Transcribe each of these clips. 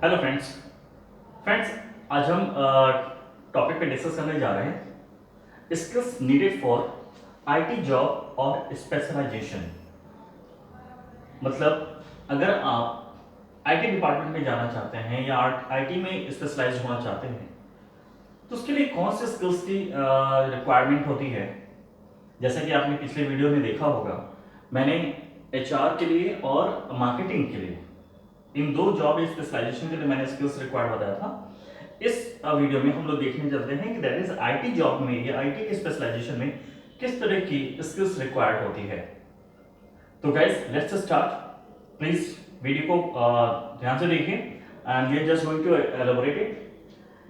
Hello friends. Friends, आज हम topic पे डिस्कस करने जा रहे हैं skills needed for IT job और स्पेशलाइजेशन। मतलब अगर आप आईटी डिपार्टमेंट में जाना चाहते हैं या आईटी में स्पेशलाइज होना चाहते हैं तो उसके लिए कौन से स्किल्स की रिक्वायरमेंट होती है। जैसा कि आपने पिछले वीडियो में देखा होगा, मैंने एचआर के लिए और मार्केटिंग के लिए, इन दो जॉब स्पेशलाइजेशन के लिए मैंने स्किल्स रिक्वायर्ड बताया था। इस वीडियो में हम लोग देखने चलते हैं कि दैट इज आईटी जॉब में या आईटी के स्पेशलाइजेशन में किस तरह की स्किल्स रिक्वायर्ड होती है। तो guys let's start. Please video को ध्यान से देखिए and we are just going to elaborate it.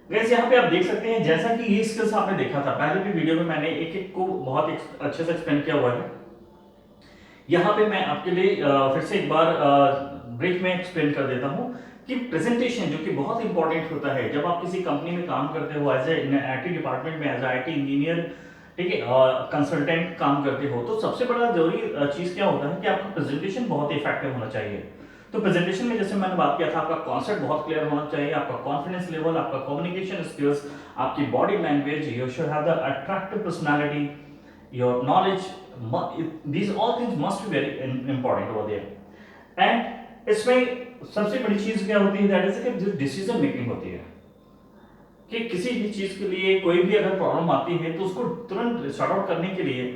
Guys यहाँ पे आप देख सकते हैं, जैसा कि ये स्किल्स आपने देखा था पहले भी वीडियो में, मैंने एक एक को बहुत अच्छे से एक्सप्लेन किया हुआ है। यहाँ पे मैं आपके लिए फिर से एक बार ब्रीफ में एक्सप्लेन कर देता हूँ कि प्रेजेंटेशन जो कि बहुत इंपॉर्टेंट होता है जब आप किसी कंपनी में काम करते हो एज ए आईटी डिपार्टमेंट में, एज आईटी इंजीनियर, ठीक है, कंसल्टेंट काम करते हो, तो सबसे बड़ा जरूरी चीज क्या होता है कि आपका प्रेजेंटेशन बहुत ही इफेक्टिव होना चाहिए। तो प्रेजेंटेशन में जैसे मैंने बात किया था, आपका कॉन्सेप्ट बहुत क्लियर होना चाहिए, आपका कॉन्फिडेंस लेवल, आपका कम्युनिकेशन स्किल्स, आपकी body language, you should have the attractive personality, your knowledge, these all things must be very important over there। and इसमें सबसे बड़ी चीज क्या होती है, दैट इज कि जो डिसीजन मेकिंग होती है कि किसी भी चीज के लिए कोई भी अगर प्रॉब्लम आती है तो उसको तुरंत सॉर्ट आउट करने के लिए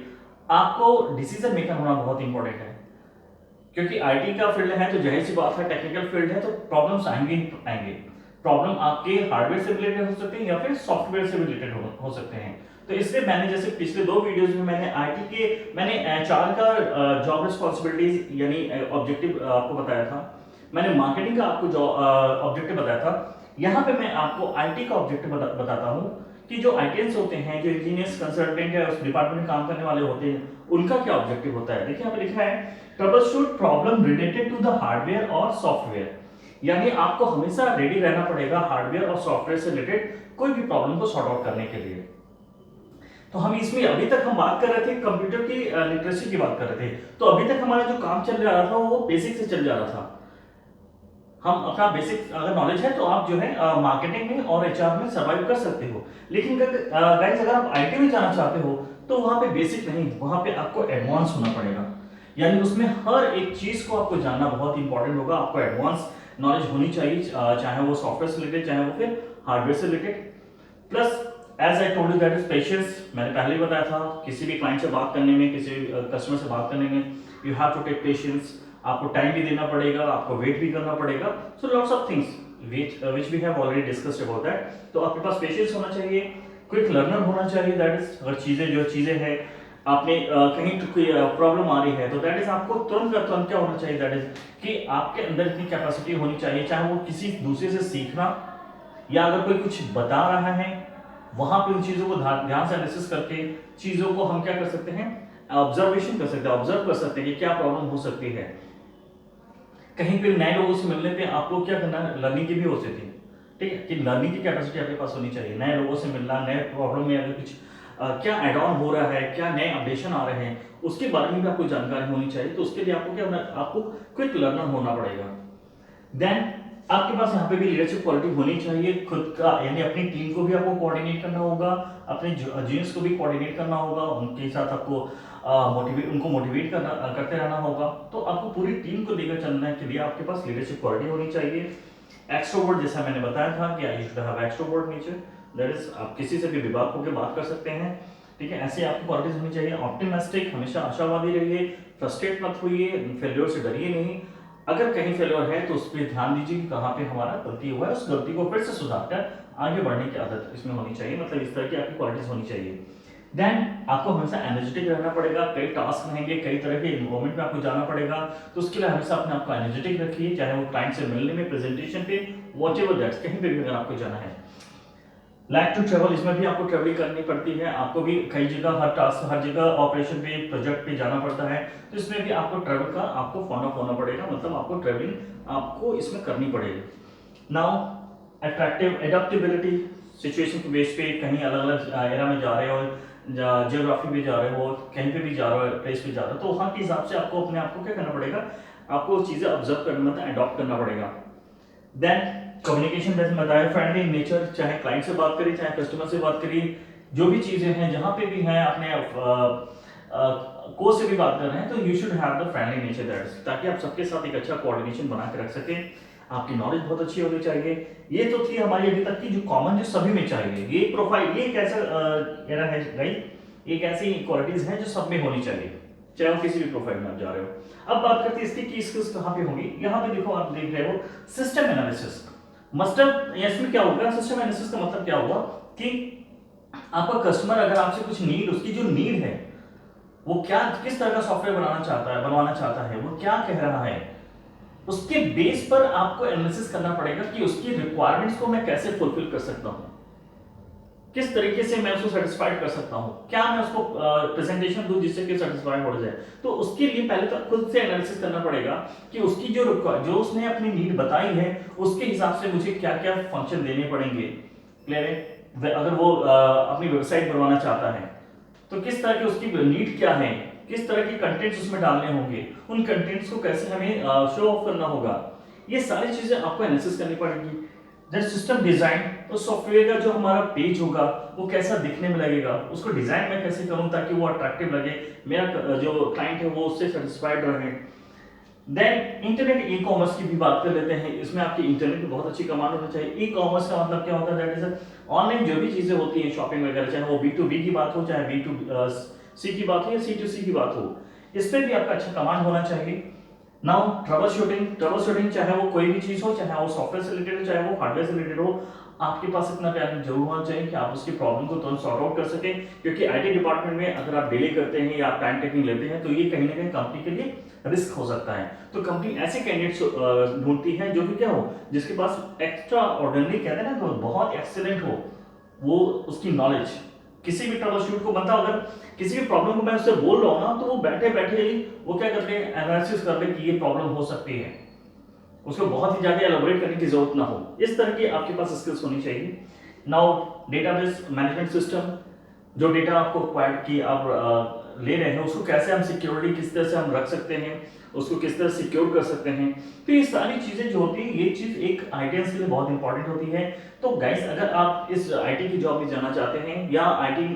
आपको डिसीजन मेकर होना बहुत इंपॉर्टेंट है। क्योंकि आईटी का फील्ड है तो जाहिर सी बात है, टेक्निकल फील्ड है तो प्रॉब्लम्स आएंगे ही आएंगे। प्रॉब्लम आपके हार्डवेयर से रिलेटेड हो सकते हैं या फिर सॉफ्टवेयर से रिलेटेड हो सकते हैं। तो इसलिए मैंने जैसे पिछले दो वीडियोस में मैंने आईटी के, मैंने एचआर का जॉब रिस्पॉन्सिबिलिटीज यानी ऑब्जेक्टिव आपको बताया था, मैंने मार्केटिंग का आपको ऑब्जेक्टिव बताया था। यहाँ पे मैं आपको आईटी का ऑब्जेक्टिव बताता हूँ कि जो आईटीएंस होते हैं, जो इंजीनियर्स कंसल्टेंट है उस डिपार्टमेंट में काम करने वाले होते हैं, उनका क्या ऑब्जेक्टिव होता है। देखिए यहाँ पे लिखा है trouble shoot problem related to the hardware और सॉफ्टवेयर। यानी आपको हमेशा रेडी रहना पड़ेगा हार्डवेयर और सॉफ्टवेयर से रिलेटेड कोई भी प्रॉब्लम को सॉर्ट आउट करने के लिए। तो हम इसमें अभी तक हम बात कर रहे थे कंप्यूटर की लिटरेसी की बात कर रहे थे। तो अभी तक हमारा जो काम चल रहा था वो बेसिक से चल जा रहा था। हम अपना बेसिक अगर नॉलेज है तो आप जो है मार्केटिंग में और एचआर में सर्वाइव कर सकते हो। लेकिन गाइस अगर आप आईटी में जाना चाहते हो तो वहां पे बेसिक नहीं, वहां पे आपको एडवांस होना पड़ेगा। यानी उसमें हर एक चीज को आपको जानना बहुत इंपॉर्टेंट होगा, आपको एडवांस नॉलेज होनी चाहिए, चाहे वो सॉफ्टवेयर से रिलेटेड चाहे वो फिर हार्डवेयर से रिलेटेड। Plus as I told you that is patience. मैंने पहले ही बताया था किसी भी क्लाइंट से बात करने में, किसी भी कस्टमर से बात करने में you have to take patience. आपको टाइम भी देना पड़ेगा, आपको वेट भी करना पड़ेगा। So lots of things which we have already discussed about that. तो आपके पास पेशेंस होना चाहिए, क्विक लर्नर होना चाहिए, दैट इज अगर चीजें हैं आपने कहीं तो कोई प्रॉब्लम आ रही है तो दैट इज आपको तुरंत का तुरंत क्या होना चाहिए, दैट इज कि आपके अंदर इतनी कैपेसिटी होनी चाहिए, चाहे वो किसी दूसरे से सीखना या अगर कोई कुछ बता रहा है वहां पे उन चीजों को ध्यान से एनालिसिस करके चीजों को हम क्या कर सकते हैं, ऑब्जर्वेशन कर सकते हैं, ऑब्जर्व कर सकते हैं कि क्या प्रॉब्लम हो सकती है। कहीं पे नए लोगों से मिलने पे आपको क्या करना है, लर्निंग की भी हो सकती है, ठीक है, कि लर्निंग की कैपेसिटी आपके पास होनी चाहिए। नए लोगों से मिलना, नए प्रॉब्लम में अगर कुछ क्या एड ऑन हो रहा है, क्या नए अपडेशन आ रहे हैं, उसके बारे में भी आपको जानकारी होनी चाहिए। तो उसके लिए आपको क्या होना, आपको क्विक लर्नर होना पड़ेगा। देन आपके पास यहाँ पे भी लीडरशिप क्वालिटी होनी चाहिए खुद का, यानी अपनी टीम को भी आपको कोऑर्डिनेट करना होगा, अपने जूनियर्स को भी कोऑर्डिनेट करना होगा, उनके साथ आपको उनको मोटिवेट करते रहना होगा। तो आपको पूरी टीम को लेकर चलने के लिए आपके पास लीडरशिप क्वालिटी होनी चाहिए। एक्सट्रोवर्ट, जैसा मैंने बताया था कि you should have extrovert nature, that is आप किसी से भी विभाग होकर बात कर सकते हैं, ठीक है, ऐसे आपकी क्वालिटीज होनी चाहिए। ऑप्टिमिस्टिक, हमेशा आशावादी रहिए, फ्रस्ट्रेट मत होइए, फेलियर से डरिए नहीं। अगर कहीं फेलियर है तो उस पर ध्यान दीजिए कि कहाँ पे हमारा गलती हुआ है, उस गलती को फिर से सुधार कर आगे बढ़ने की आदत इसमें होनी चाहिए। मतलब इस तरह की आपकी क्वालिटीज होनी चाहिए। देन आपको हमेशा एनर्जेटिक रहना पड़ेगा, कई टास्क रहेंगे, कई तरह के इन्वॉल्वमेंट में आपको जाना पड़ेगा, तो उसके लिए हमेशा अपने आप को एनर्जेटिक रखिए, चाहे वो क्लाइंट से मिलने में, प्रेजेंटेशन पे, वॉट एवर दैट्स, कहीं पे भी अगर आपको जाना है। लाइक टू ट्रेवल, इसमें भी आपको ट्रेवलिंग करनी पड़ती है, आपको भी कई जगह हर टास्क, हर जगह ऑपरेशन पे, प्रोजेक्ट पे जाना पड़ता है, तो इसमें भी आपको ट्रेवल का आपको फॉलो अप होना पड़ेगा, मतलब आपको ट्रेवलिंग आपको इसमें करनी पड़ेगी। नाउ अट्रैक्टिव एडेप्टेबिलिटी, सिचुएशन के बेस पे कहीं अलग अलग एरा में जा रहे हो, जियोग्राफी में जा रहे हो, कहीं पे भी जा रहे हो, प्लेस पे जा रहे हो, तो वहाँ के हिसाब से आपको अपने आप को क्या करना पड़ेगा, आपको चीज़ें ऑब्जर्व करना, मतलब अडॉप्ट करना पड़ेगा। देन कम्युनिकेशन जैसे बताया, फ्रेंडली नेचर, चाहे क्लाइंट से बात करिए चाहे कस्टमर से बात करिए, जो भी चीज़ें हैं जहाँ पे भी हैं अपने को से भी बात कर रहे हैं, तो you should have the friendly nature that's, ताकि आप सबके साथ एक अच्छा कोऑर्डिनेशन बना के रख सकें। आपकी नॉलेज बहुत अच्छी होनी चाहिए। ये तो थी हमारी अभी तक की जो कॉमन, जो सभी में चाहिए। ये प्रोफाइल, ये कैसा एरा है गाइस, एक ऐसी क्वालिटीज हैं जो सब में होनी चाहिए, चाहे वो किसी भी प्रोफाइल में आप जा रहे हो। अब बात करते हैं इसकी की स्किल्स कहाँ पे होंगी। यहाँ पे देखो, आप देख रहे हो सिस्टम एनालिसिस। मतलब इसमें क्या होगा, सिस्टम एनालिसिस का मतलब क्या होगा कि आपका कस्टमर अगर आपसे कुछ नीड, उसकी जो नीड है वो क्या, किस तरह का सॉफ्टवेयर बनवाना चाहता है, वो क्या कह रहा है, उसके बेस पर आपको एनालिसिस करना पड़ेगा कि उसकी रिक्वायरमेंट्स को मैं कैसे फुलफिल कर सकता हूं, किस तरीके से मैं उसको सेटिस्फाइड कर सकता हूं, क्या मैं उसको प्रेजेंटेशन दूं जिससे कि सेटिस्फाइड हो जाए। तो उसके लिए पहले तो खुद से एनालिसिस करना पड़ेगा कि उसकी जो उसने अपनी नीड बताई है, उसके हिसाब से मुझे क्या क्या फंक्शन देने पड़ेंगे। क्लियर है? अगर वो अपनी वेबसाइट बनवाना चाहता है तो किस तरह की उसकी नीड क्या है, किस तरह के कंटेंट्स उसमें डालने होंगे, उन कंटेंट्स को कैसे हमें शो ऑफ करना होगा, ये सारी चीजें आपको एनालिसिस करनी पड़ेगी। देन सिस्टम डिजाइन, तो सॉफ्टवेयर का जो हमारा पेज होगा वो कैसा दिखने में लगेगा, उसको डिजाइन मैं कैसे करूं ताकि वो अट्रैक्टिव लगे, मेरा जो क्लाइंट है वो उससे सेटिस्फाइड रहे। देन इंटरनेट ई कॉमर्स की भी बात कर लेते हैं। इसमें आपकी इंटरनेट में बहुत अच्छी कमांड होना चाहिए। ई कॉमर्स का मतलब क्या होता है, दैट इज ऑनलाइन जो भी चीजें होती हैं शॉपिंग वगैरह, चाहे वो B2B की बात हो चाहे B2C की बात हो या C2C की बात हो, इस पर भी आपका अच्छा कमांड होना चाहिए। नाउ ट्रबल शूटिंग चाहे वो कोई भी चीज हो, चाहे वो सॉफ्टवेयर से रिलेटेड हो चाहे वो हार्डवेयर से रिलेटेड हो, आपके पास इतना टैलेंट जरूर होना चाहिए कि आप उसकी प्रॉब्लम को तुरंत सॉर्ट आउट कर सकें। क्योंकि आईटी डिपार्टमेंट में अगर आप डिले करते हैं या आप टाइम टेकिंग लेते हैं तो ये कहीं ना कहीं कंपनी के लिए रिस्क हो सकता है। तो कंपनी ऐसे कैंडिडेट्स ढूंढती है जो कि क्या हो, जिसके पास एक्स्ट्रा ऑर्डिनरी कहते हैं ना, तो बहुत एक्सीलेंट हो वो उसकी नॉलेज, किसी भी ट्रबल शूट को बनता, अगर किसी भी प्रॉब्लम को मैं उससे बोल रहा हूं ना, तो वो बैठे बैठे ही वो क्या करते हैं, एनालिसिस कर ले कि ये प्रॉब्लम हो सकती है, उसको बहुत ही ज्यादा एलोबरेट करने की जरूरत ना हो। इस तरह की आपके पास स्किल्स होनी चाहिए। नाउ डेटाबेस मैनेजमेंट सिस्टम, जो डेटा आपको एक्वायर्ड की आप ले रहे हैं उसको कैसे हम सिक्योरिटी किस तरह से हम रख सकते हैं, उसको किस तरह सिक्योर कर सकते हैं। तो ये सारी चीजें जो होती है, ये चीज एक आईटीएस के लिए बहुत इंपॉर्टेंट होती है। तो गाइस, अगर आप इस आईटी की जॉब में जाना चाहते हैं या आईटी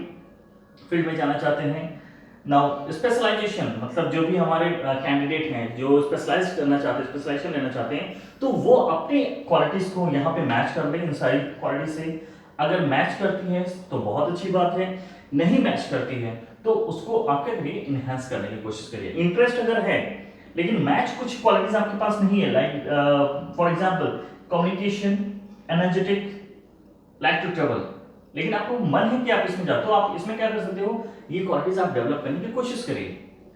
फील्ड में जाना चाहते हैं, नाउ स्पेशलाइजेशन मतलब जो भी हमारे कैंडिडेट हैं जो स्पेशलाइज करना चाहते हैं, स्पेशलाइजेशन लेना चाहते हैं, तो वो अपनी क्वालिटीज को यहाँ पे मैच कर लें इन सारी क्वालिटी से। अगर मैच करती है तो बहुत अच्छी बात है, नहीं मैच करती है तो उसको आप क्या करिए, इनहेंस करने की कोशिश करिए। इंटरेस्ट अगर है लेकिन मैच कुछ क्वालिटीज आपके पास नहीं है, like for example communication, energetic, like to travel, लेकिन आपको मन है कि आप इसमें जाओ, तो आप इसमें क्या कर सकते हो, ये क्वालिटीज आप डेवलप करने की कोशिश करिए।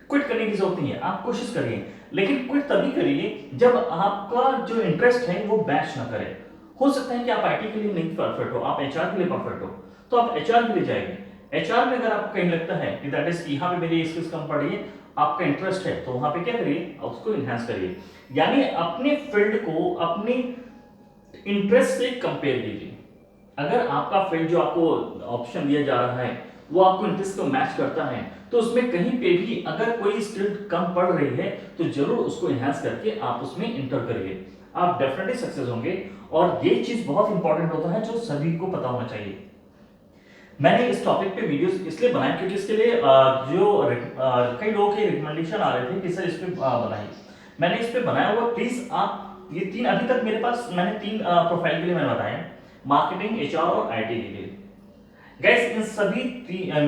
क्विट करने की जरूरत नहीं है, आप कोशिश करिए, लेकिन क्विट तभी करिए जब आपका जो इंटरेस्ट है वो मैच ना करे। हो सकता है कि आप आईटी के लिए नहीं परफेक्ट हो, आप एचआर के लिए परफेक्ट हो, तो आप एचआर के लिए जाएंगे। एचआर में अगर आपको कहीं लगता है कि दैट इज यहाँ पे मेरी स्किल्स कम पड़ रही है, आपका इंटरेस्ट है, तो वहां पे क्या करिए, उसको इनहेंस करिए। यानी अपने फील्ड को अपनी इंटरेस्ट से कंपेयर कीजिए। अगर आपका फील्ड जो आपको ऑप्शन दिया जा रहा है वो आपको इंटरेस्ट को मैच करता है, तो उसमें कहीं पे भी अगर कोई स्किल कम पड़ रही है तो जरूर उसको एनहांस करके आप उसमें इंटर करिए, आप डेफिनेटली सक्सेस होंगे। और ये चीज बहुत इंपॉर्टेंट होता है जो सभी को पता होना चाहिए। मैंने इस टॉपिक पे वीडियोस इसलिए बनाए क्योंकि इसके लिए कई लोगों के रिकमेंडेशन आ रहे थे कि सर इस पे बनाइए। मैंने इस पे बनाया हुआ, प्लीज आप ये तीन, अभी तक मेरे पास मैंने तीन प्रोफाइल के लिए मैंने बताया, मार्केटिंग, एचआर और आईटी के लिए। गाइस, इन सभी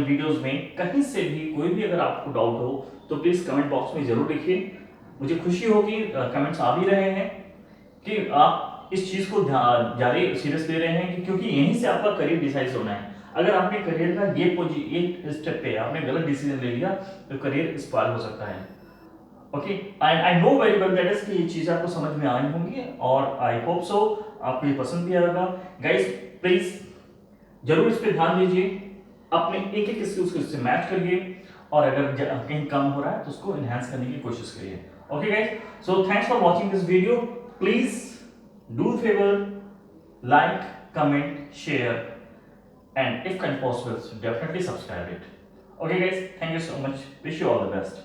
वीडियोस में कहीं से भी कोई भी अगर आपको डाउट हो तो प्लीज कमेंट बॉक्स में जरूर लिखिए। मुझे खुशी होगी कमेंट्स आ भी रहे हैं कि आप इस चीज को ज्यादा सीरियस ले रहे हैं, क्योंकि यहीं से आपका करियर डिसाइड होना है। अगर आपने करियर का ये स्टेप पे आपने गलत डिसीजन ले लिया तो करियर स्पॉइल हो सकता है। Okay, and I know very well that is कि ये चीज आपको समझ में आई होंगी और आई होप सो आपको ये पसंद भी आएगा। गाइस, प्लीज जरूर इस पे ध्यान दीजिए, अपने एक एक स्किल्स को इससे मैच करिए और अगर कहीं कम हो रहा है तो उसको एनहांस करने की कोशिश करिए। Okay guys, so thanks for watching this video. Please do favour, like, comment, share and if possible definitely subscribe it. Okay guys, thank you so much, wish you all the best.